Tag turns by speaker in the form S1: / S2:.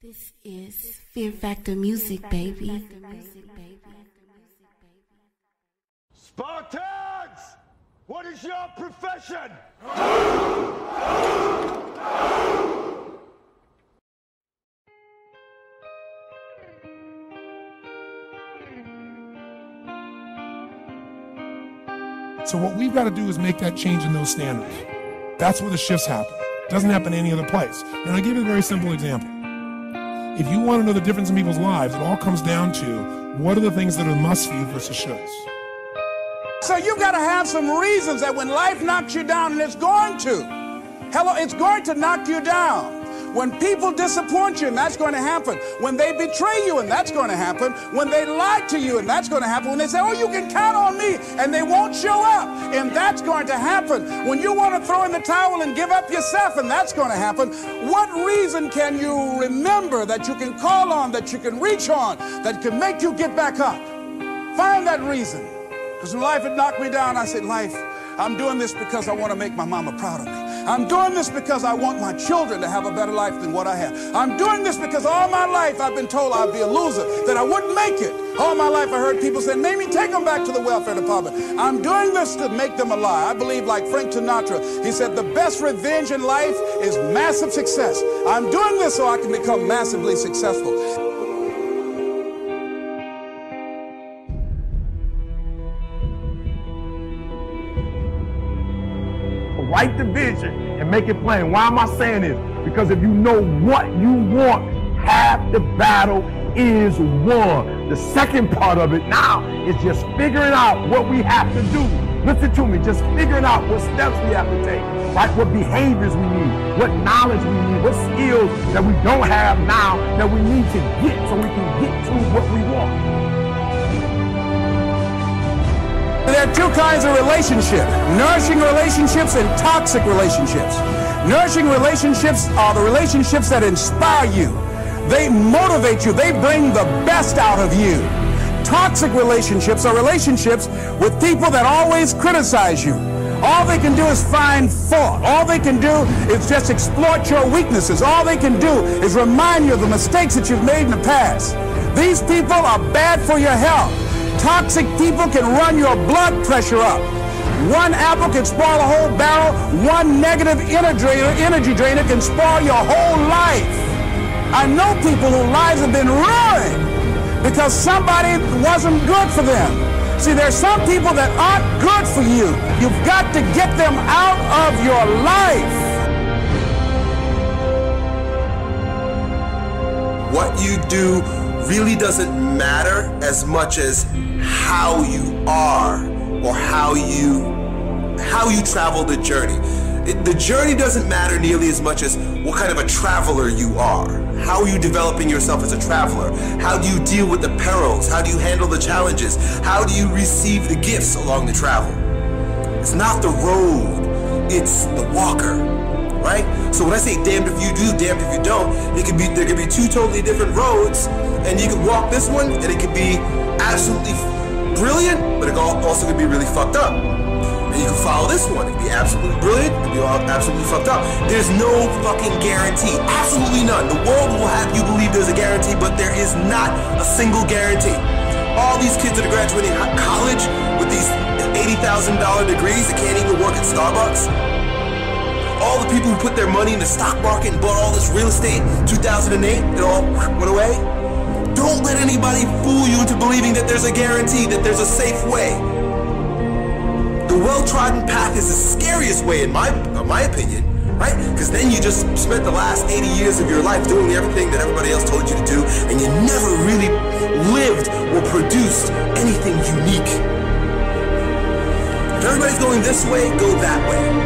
S1: This is Fear Factor Music, baby.
S2: Spartans! What is your profession?
S3: So what we've got to do is make that change in those standards. That's where the shifts happen. It doesn't happen any other place. And I'll give you a very simple example. If you want to know the difference in people's lives, it all comes down to what are the things that are must for you versus shoulds.
S4: So you've got to have some reasons that when life knocks you down, and it's going to knock you down. When people disappoint you, and that's going to happen. When they betray you, and that's going to happen. When they lie to you, and that's going to happen. When they say, oh, you can count on me, and they won't show up, and that's going to happen. When you want to throw in the towel and give up yourself, and that's going to happen. What reason can you remember that you can call on, that you can reach on, that can make you get back up? Find that reason. Because when life had knocked me down, I said, life, I'm doing this because I want to make my mama proud of me. I'm doing this because I want my children to have a better life than what I have. I'm doing this because all my life I've been told I'd be a loser, that I wouldn't make it. All my life I heard people say, maybe take them back to the welfare department. I'm doing this to make them a lie. I believe like Frank Sinatra, he said the best revenge in life is massive success. I'm doing this so I can become massively successful.
S5: Write the vision and make it plain. Why am I saying this? Because if you know what you want, half the battle is won. The second part of it now is just figuring out what we have to do. Listen to me, just figuring out what steps we have to take, right? What behaviors we need, what knowledge we need, what skills that we don't have now that we need to get so we can get to what we want.
S4: There are two kinds of relationships, nourishing relationships and toxic relationships. Nourishing relationships are the relationships that inspire you. They motivate you. They bring the best out of you. Toxic relationships are relationships with people that always criticize you. All they can do is find fault. All they can do is just exploit your weaknesses. All they can do is remind you of the mistakes that you've made in the past. These people are bad for your health. Toxic people can run your blood pressure up. One apple can spoil a whole barrel. One negative energy drainer can spoil your whole life. I know people whose lives have been ruined because somebody wasn't good for them. See, there's some people that aren't good for you. You've got to get them out of your life.
S6: What you do really doesn't matter as much as how you are or how you travel the journey. The journey doesn't matter nearly as much as what kind of a traveler you are. How are you developing yourself as a traveler? How do you deal with the perils? How do you handle the challenges? How do you receive the gifts along the travel? It's not the road, it's the walker, right? So when I say damned if you do, damned if you don't, there could be two totally different roads, and you could walk this one, and it could be absolutely brilliant, but it also could be really fucked up. And you can follow this one, it could be absolutely brilliant, it could be absolutely fucked up. There's no fucking guarantee, absolutely none. The world will have you believe there's a guarantee, but there is not a single guarantee. All these kids that are graduating college with these $80,000 degrees that can't even work at Starbucks, all the people who put their money in the stock market and bought all this real estate in 2008, it all went away. Don't let anybody fool you into believing that there's a guarantee, that there's a safe way. The well-trodden path is the scariest way in my opinion, right? Because then you just spent the last 80 years of your life doing everything that everybody else told you to do, and you never really lived or produced anything unique. If everybody's going this way, go that way.